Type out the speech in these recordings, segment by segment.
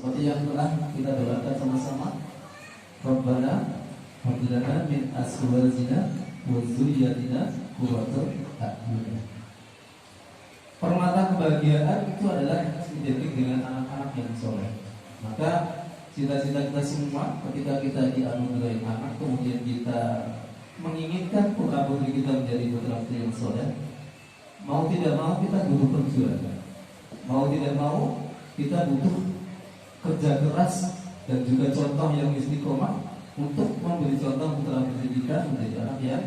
Seperti yang telah kita doakan sama-sama, Rabbana hab lana min azwajina wa dzurriyyatina qurrata a'yun. Permata kebahagiaan itu adalah identik dengan anak-anak yang soleh. Maka cita-cita kita semua ketika kita dianugerahi anak, kemudian kita menginginkan putra putri kita menjadi putra putri yang soleh, mau tidak mau kita butuh perjuangan, mau tidak mau kita butuh kerja keras dan juga contoh yang istiqomah untuk memberi contoh putra putri kita menjadi anak yang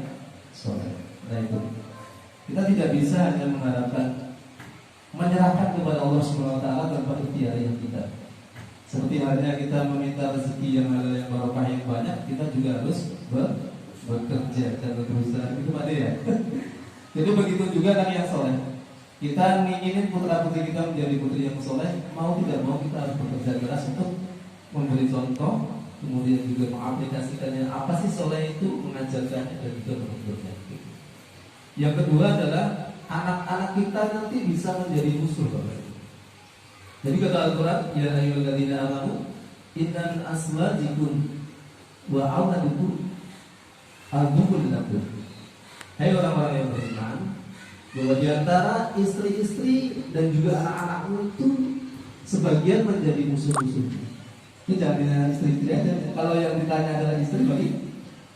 soleh. Nah itu kita tidak bisa hanya mengharapkan menyerahkan kepada Allah Subhanahu Wa Taala tanpa ikhtiar yang kita. Seperti halnya kita meminta rezeki yang halal yang barokah yang banyak, kita juga harus bekerja dan berusaha. Itu ada ya. Jadi begitu juga anak yang soleh. Kita inginin putra putri kita menjadi putri yang soleh, mau tidak mau kita harus bekerja keras untuk memberi contoh, kemudian juga mengaplikasikannya. Apa sih soleh itu, mengajarkannya dan juga menunjuknya. Yang kedua adalah anak-anak kita nanti bisa menjadi musuh. Jadi kata Al-Quran, ya ayyuhalladzina amanu inna min azwajikum wa auladikum aduwwun lakum. Hai orang-orang yang beriman, bahwa di antara istri-istri dan juga anak-anakmu itu sebagian menjadi musuh-musuh. Ini jangan ditanya istri-istri aja. Kalau yang ditanya adalah istri, bagi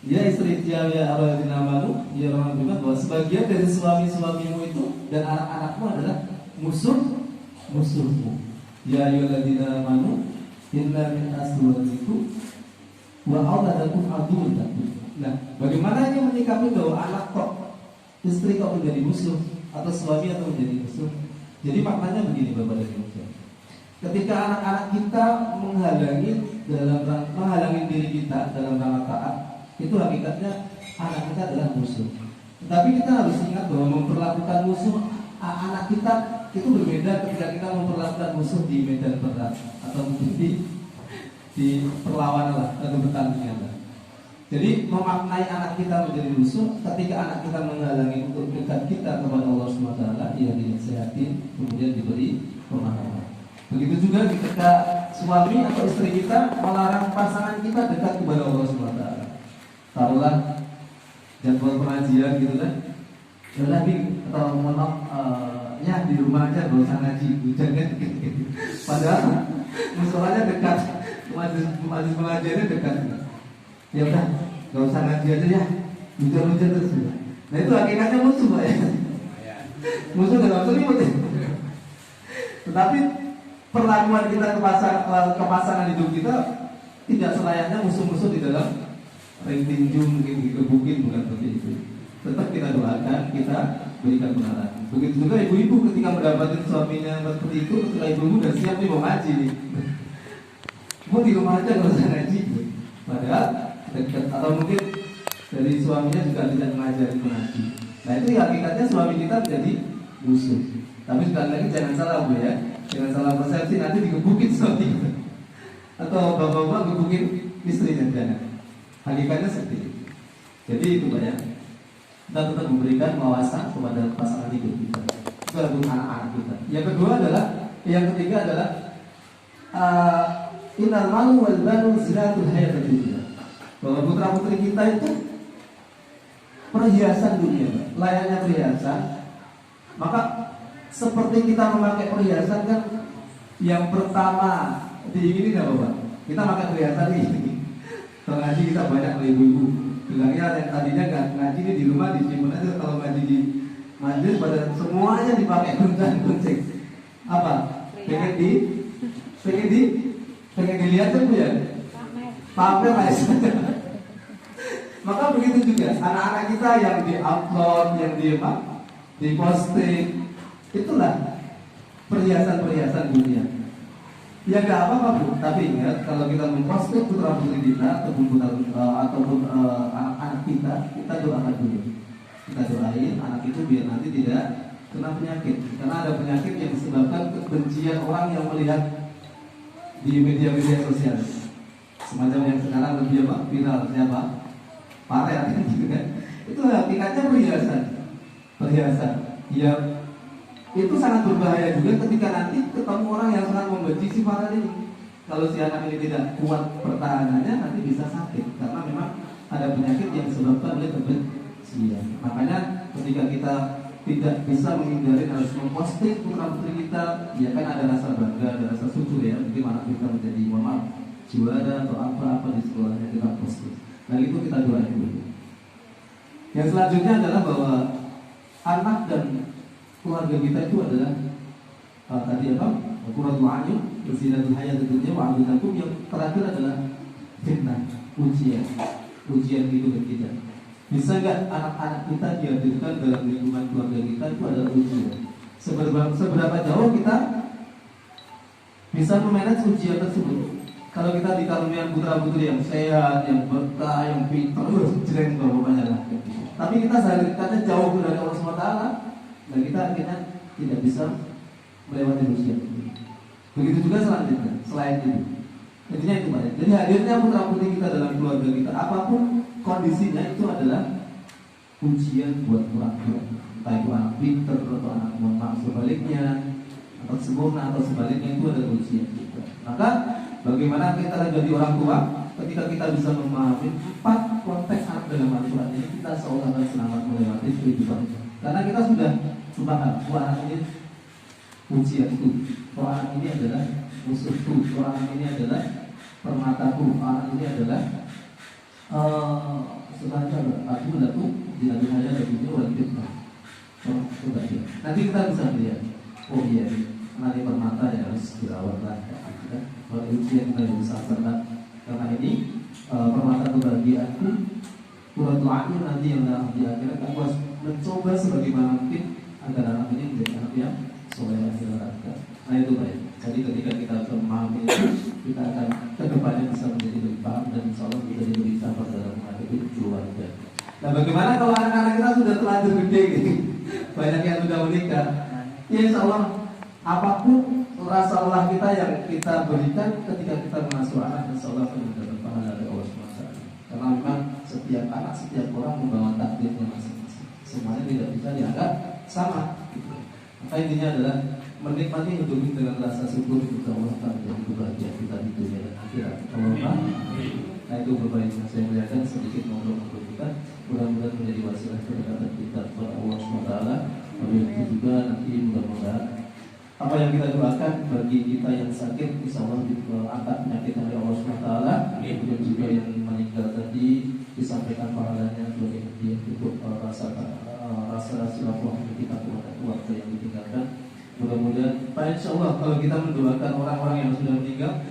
ya istri ya ayyuhalladzina amanu, ya orang beriman, bahwa sebagian dari suami-suamimu itu dan anak-anakmu adalah musuhmu. Ya ayyuhalladzina amanu inna min azwajikum wa auladakum aduwwun lakum. Nah, bagaimana ini menyikapi bahwa anak kok istri kok menjadi musuh atau suami atau menjadi musuh? Jadi maknanya begini Bapak dan Ibu. Ketika anak-anak kita menghalangi diri kita dalam rangka taat, itu hakikatnya anak kita adalah musuh. Tetapi kita harus ingat bahwa memperlakukan musuh anak kita itu berbeda ketika kita memperlakukan musuh di medan perang atau mungkin di perlawanan lah atau pertandingan lah. Jadi memaknai anak kita menjadi musuh ketika anak kita menghalangi untuk dekat kita kepada Allah SWT, ia dinasihatin, kemudian diberi pemahaman. Begitu juga ketika suami atau istri kita melarang pasangan kita dekat kepada Allah SWT. Taruhlah jadwal pengajian gitu kan, yalah atau mohon ya di rumah aja gak usah ngaji, hujan kan gitu. Padahal musolanya dekat, majlis pengajiannya dekat. Ya udah, gak usah ngaji aja ya, hujan-hujan terus. Nah itu hakikatnya musuh Pak ya. Musuh dalam selimut ya. Tetapi perlakuan kita ke pasangan hidup kita tidak selayaknya musuh-musuh di dalam ring tinju, mungkin dikebukin, bukan seperti itu. Tetap kita doakan, kita berikan kebenaran. Begitu juga ibu-ibu ketika mendapatkan suaminya seperti itu, ketika ibu-ibu udah siap nih mau ngaji nih, mau di rumah aja gak usah ngaji. Padahal dekat, atau mungkin dari suaminya juga tidak mengajari mengaji. Nah itu ya, hakikatnya suami kita menjadi musuh. Tapi sekali lagi jangan salah Bu ya, jangan salah persepsi, nanti dikebukin suami kita atau bapak-bapak gebukin istrinya, jangan. Hakikatnya seperti itu. Jadi itu Pak ya, kita tetap memberikan wawasan kepada pasangan hidup kita, kepada anak-anak kita. Yang ketiga adalah innal malu wal banu zinatul hayatid dunya. Bahwa putra putri kita itu perhiasan dunia, layaknya perhiasan. Maka seperti kita memakai perhiasan kan, yang pertama diingini apa Pak? Kita pakai perhiasan ini. Kalau ngaji kita banyak oleh ibu-ibu bilangnya yang tadinya nggak ngaji ini di rumah disimpan aja, kalau ngaji di majelis pada semuanya dipakai gunting. Apa? Pengen dilihat kan Bu ya? Pamer lah. Maka begitu juga anak-anak kita yang di-upload, yang di-posting, itulah perhiasan-perhiasan dunia. Ya nggak apa-apa Bu, tapi ingat kalau kita memposting putra putri kita ataupun anak-anak kita doakan dulu. Kita doain anak itu biar nanti tidak kena penyakit, karena ada penyakit yang disebabkan kebencian orang yang melihat di media-media sosial. Semacam yang sekarang lebih viral siapa? Parel kan gitu kan. Itu hakikatnya perhiasan. Ya itu sangat berbahaya juga ketika nanti ketemu orang yang sangat membenci si Farel ini. Kalau si anak ini tidak kuat pertahanannya, nanti bisa sakit karena memang ada penyakit yang disebabkan oleh kebencian. Makanya ketika kita tidak bisa menghindari harus memposting putra putri kita, ya kan ada rasa bangga, ada rasa syukur ya, mungkin anak kita menjadi juara atau apa di sekolahnya kita posting. Nah itu kita doain dulu. Yang selanjutnya adalah bahwa anak dan keluarga kita itu adalah tadi apa? Qurratul a'yun, zinatul hayatid dunya wa 'adunakum. Yang terakhir adalah fitnah, ujian hidup kita. Bisa nggak anak-anak kita dihadirkan dalam lingkungan keluarga kita itu adalah ujian. Seberapa jauh kita bisa memanage ujian tersebut? Kalau kita dikaruniai putra putri yang sehat, yang berkah, yang pintar, jreng bapaknya lah. Tapi kita seharusnya jauh dari Allah SWT, dan kita akhirnya tidak bisa melewati ujian. Begitu juga selanjutnya, selain itu. Intinya itu Pak. Jadi hadirnya putra putri kita dalam keluarga kita, apapun kondisinya itu adalah ujian buat orang tua. Entah itu anak pintar atau anak mohon maaf sebaliknya, atau sempurna atau sebaliknya, itu adalah ujian kita. Maka bagaimana kita jadi orang tua ketika kita bisa memahami 4 konteks anak dalam Al-Quran ini, kita seolah akan selamat melewati kehidupan. Karena kita sudah sepakat bahwa anak ini ujian itu, bahwa anak ini adalah musuhku, bahwa anak ini adalah permataku, anak ini adalah sebenarnya aku laku tidak hanya dari dunia wal fitnah. Nanti kita bisa melihat, oh iya, nanti permata ya harus dirawat lah. Kalau ujian kita bisa pernah, karena ini permata kebahagiaanku, qurratul a'yun, nanti yang di akhirat aku harus mencoba sebagaimana mungkin agar anak ini menjadi anak yang soleh akhirat. Nah itu baik. Jadi ketika kita memahami itu, kita akan kedepannya bisa menjadi lebih paham dan insya Allah bisa diberi sabar dalam menghadapi keluarga. Nah bagaimana kalau anak-anak kita sudah terlanjur gede gitu, banyak yang sudah menikah, ya insya Allah apapun rasa lelah kita yang kita berikan ketika kita mengasuh anak, insya Allah akan mendapat pahala dari Allah SWT. Karena memang setiap anak, setiap orang membawa takdirnya masing-masing. Semuanya tidak bisa dianggap sama. Gitu. Maka intinya adalah menikmati hidup ini dengan rasa syukur, insya Allah akan menjadi kebahagiaan kita di dunia dan akhirat. Nah itu berbalik yang saya melihatkan sedikit ngobrol-ngobrol kita. Mudah-mudahan menjadi wasilah kedekatan kita kepada Allah SWT. Begitu juga nanti mudah-mudahan apa yang kita doakan bagi kita yang sakit, insya Allah diangkat penyakit dari Allah SWT. Dan juga yang meninggal tadi disampaikan pahalanya sebagai hadiah untuk rasa silaturahmi kita kepada keluarga yang ditinggalkan. Mudah-mudahan, Pak, insya Allah kalau kita mendoakan orang-orang yang sudah meninggal,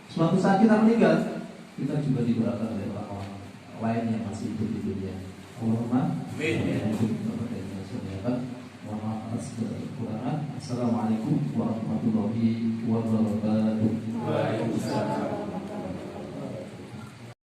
suatu saat kita meninggal, kita juga didoakan oleh orang-orang lain yang masih hidup di dunia. Allahumma Mohon maaf atas kekurangan. Assalamualaikum warahmatullahi wabarakatuh.